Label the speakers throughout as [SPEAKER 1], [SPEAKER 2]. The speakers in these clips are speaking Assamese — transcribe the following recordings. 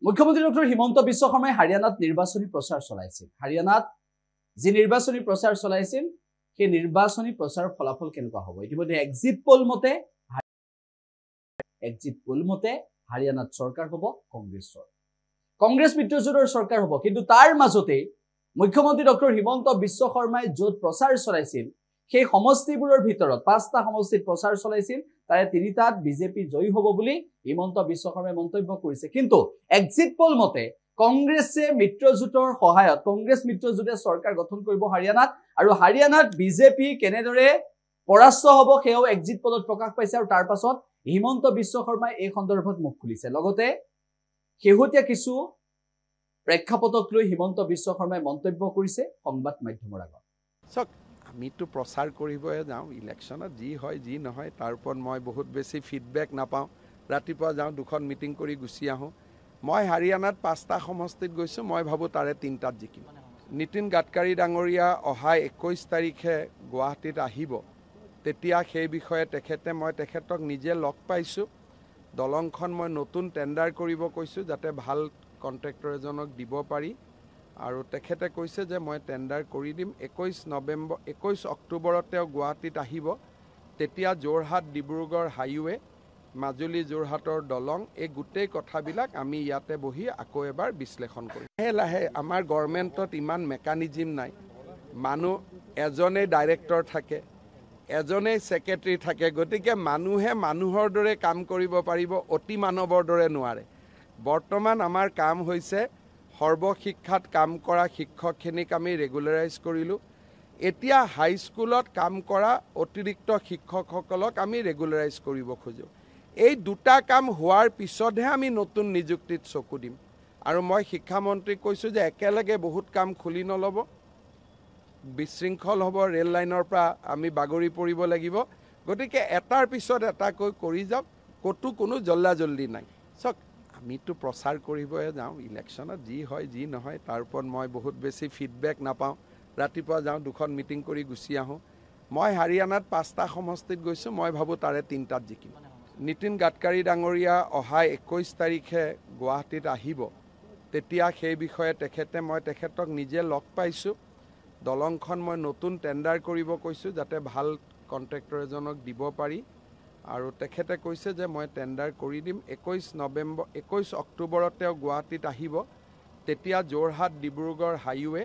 [SPEAKER 1] মুখ্যমন্ত্ৰী ডক্টৰ হিমন্ত বিশ্ব শৰ্মাই হাৰিয়ানাত নিৰ্বাচনী প্ৰচাৰ চলাইছিল। হাৰিয়ানাত যি নিৰ্বাচনী প্ৰচাৰ চলাইছিল সেই নিৰ্বাচনী প্ৰচাৰৰ ফলাফল কেনেকুৱা হ'ব? ইতিমধ্যে এক্সিট পোল মতে হাৰিয়ানাত চৰকাৰ হ'ব কংগ্ৰেছৰ। কংগ্ৰেছ মিত্ৰজোঁটৰ চৰকাৰ হ'ব। কিন্তু তাৰ মাজতে মুখ্যমন্ত্ৰী ডক্টৰ হিমন্ত বিশ্ব শৰ্মাই য'ত প্ৰচাৰ চলাইছিল সেই সমষ্টিবোৰৰ ভিতৰত 5টা সমষ্টিত প্ৰচাৰ চলাইছিল, তাৰে 3টাত বিজেপি জয়ী হ'ব বুলি হিমন্ত বিশ্ব শৰ্মাই মন্তব্য কৰিছে। কিন্তু এক্সিট পোল মতে কংগ্ৰেছে মিত্ৰজোঁটৰ সহায়ত কংগ্ৰেছ মিত্ৰজোঁটে চৰকাৰ গঠন কৰিব হাৰিয়ানাত, আৰু হাৰিয়ানাত বিজেপি কেনেদৰে পৰাস্ত হ'ব সেয়াও এক্সিট পোলত প্ৰকাশ পাইছে। আৰু তাৰ পাছত হিমন্ত বিশ্ব শৰ্মাই এই সন্দৰ্ভত মুখ খুলিছে। লগতে শেহতীয়া কিছু প্ৰেক্ষাপটক লৈ হিমন্ত বিশ্ব শৰ্মাই মন্তব্য কৰিছে সংবাদ মাধ্যমৰ আগত।
[SPEAKER 2] আমিতো প্ৰচাৰ কৰিবহে যাওঁ, ইলেকশ্যনত যি হয় যি নহয় তাৰ ওপৰত মই বহুত বেছি ফিডবেক নাপাওঁ। ৰাতিপুৱা যাওঁ, 2খন মিটিং কৰি গুচি আহোঁ। মই হাৰিয়ানাত 5টা সমষ্টিত গৈছোঁ, মই ভাবোঁ তাৰে 3টাত জিকিম। নীতিন গাডকাৰী ডাঙৰীয়া অহা 21 তাৰিখে গুৱাহাটীত আহিব, তেতিয়া সেই বিষয়ে মই তেখেতক নিজে লগ পাইছোঁ। দলংখন মই নতুন টেণ্ডাৰ কৰিব কৈছোঁ যাতে ভাল কণ্ট্ৰেক্টৰ এজনক দিব পাৰি, আৰু তেখেতে কৈছে যে মই টেণ্ডাৰ কৰি দিম। 21 অক্টোবৰত তেওঁ গুৱাহাটীত আহিব, তেতিয়া যোৰহাট ডিব্ৰুগড় হাইৱে, মাজুলী যোৰহাটৰ দলং, এই গোটেই কথাবিলাক আমি ইয়াতে বহি আকৌ এবাৰ বিশ্লেষণ কৰিম। লাহে লাহে আমাৰ গভৰ্ণমেণ্টত ইমান মেকানিজিম নাই। মানুহ এজনেই ডাইৰেক্টৰ থাকে, এজনেই ছেক্ৰেটাৰী থাকে, গতিকে মানুহে মানুহৰ দৰে কাম কৰিব পাৰিব, অতি মানৱৰ দৰে নোৱাৰে। বৰ্তমান আমাৰ কাম হৈছে সৰ্বশিক্ষাত কাম কৰা শিক্ষকখিনিক আমি ৰেগুলাৰাইজ কৰিলোঁ। এতিয়া হাইস্কুলত কাম কৰা অতিৰিক্ত শিক্ষকসকলক আমি ৰেগুলাৰাইজ কৰিব খোজোঁ। এই 2টা কাম হোৱাৰ পিছতহে আমি নতুন নিযুক্তিত চকু দিম। আৰু মই শিক্ষামন্ত্ৰীক কৈছোঁ যে একেলগে বহুত কাম খুলি নল'ব, বিশৃংখল হ'ব, ৰেল লাইনৰ পৰা আমি বাগৰি পৰিব লাগিব। গতিকে এটাৰ পিছত এটাকৈ কৰি যাওক, ক'তো কোনো জল্দি নাই। আমিতো প্ৰচাৰ কৰিবহে যাওঁ, ইলেকশ্যনত যি হয় যি নহয় তাৰ ওপৰত মই বহুত বেছি ফিডবেক নাপাওঁ। ৰাতিপুৱা যাওঁ, 2খন মিটিং কৰি গুচি আহোঁ। মই হাৰিয়ানাত 5টা সমষ্টিত গৈছোঁ, মই ভাবোঁ তাৰে 3টাত জিকিম। নীতিন গাডকাৰী ডাঙৰীয়া অহা 21 তাৰিখে গুৱাহাটীত আহিব, তেতিয়া সেই বিষয়ে মই তেখেতক নিজে লগ পাইছোঁ। দলংখন মই নতুন টেণ্ডাৰ কৰিব কৈছোঁ যাতে ভাল কণ্ট্ৰেক্টৰ এজনক দিব পাৰি, আৰু তেখেতে কৈছে যে মই টেণ্ডাৰ কৰি দিম। 21 অক্টোবৰত তেওঁ গুৱাহাটীত আহিব, তেতিয়া যোৰহাট ডিব্ৰুগড় হাইৱে,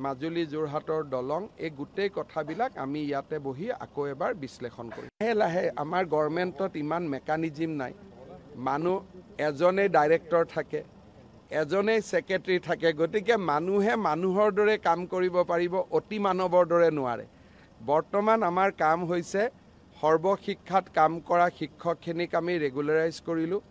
[SPEAKER 2] মাজুলী যোৰহাটৰ দলং, এই গোটেই কথাবিলাক আমি ইয়াতে বহি আকৌ এবাৰ বিশ্লেষণ কৰিম। লাহে লাহে আমাৰ গভৰ্ণমেণ্টত ইমান মেকানিজিম নাই। মানুহ এজনেই ডাইৰেক্টৰ থাকে, এজনেই ছেক্ৰেটাৰী থাকে, গতিকে মানুহে মানুহৰ দৰে কাম কৰিব পাৰিব, অতি মানৱৰ দৰে নোৱাৰে। বৰ্তমান আমাৰ কাম হৈছে সৰ্বশিক্ষাত কাম কৰা শিক্ষকখিনিক আমি ৰেগুলাৰাইজ কৰিলোঁ।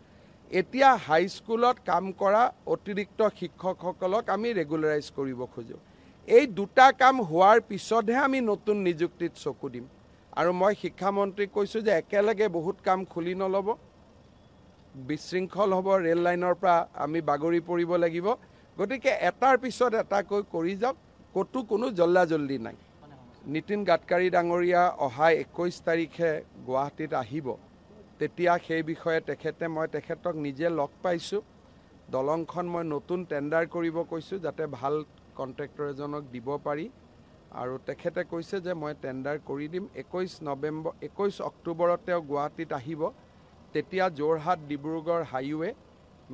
[SPEAKER 2] এতিয়া হাইস্কুলত কাম কৰা অতিৰিক্ত শিক্ষকসকলক আমি ৰেগুলাৰাইজ কৰিব খোজোঁ। এই 2টা কাম হোৱাৰ পিছতহে আমি নতুন নিযুক্তিত চকু দিম। আৰু মই শিক্ষামন্ত্ৰীক কৈছোঁ যে একেলগে বহুত কাম খুলি নল'ব, বিশৃংখল হ'ব, ৰেল লাইনৰ পৰা আমি বাগৰি পৰিব লাগিব। গতিকে এটাৰ পিছত এটাকৈ কৰি যাওক, ক'তো কোনো জল্দি নাই। নীতিন গাডকাৰী ডাঙৰীয়া অহা 21 তাৰিখে গুৱাহাটীত আহিব, তেতিয়া সেই বিষয়ে মই তেখেতক নিজে লগ পাইছোঁ। দলংখন মই নতুন টেণ্ডাৰ কৰিব কৈছোঁ যাতে ভাল কণ্ট্ৰেক্টৰ এজনক দিব পাৰি, আৰু তেখেতে কৈছে যে মই টেণ্ডাৰ কৰি দিম। 21 অক্টোবৰত তেওঁ গুৱাহাটীত আহিব, তেতিয়া যোৰহাট ডিব্ৰুগড় হাইৱে,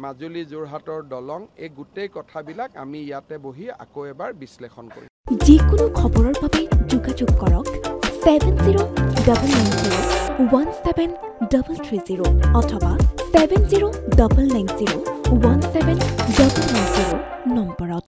[SPEAKER 2] মাজুলী যোৰহাটৰ দলং, এই গোটেই কথাবিলাক আমি ইয়াতে বহি আকৌ এবাৰ বিশ্লেষণ কৰিম।
[SPEAKER 3] যিকোনো খবৰৰ বাবে যোগাযোগ কৰক 70901730 অথবা 70901790 নম্বৰত।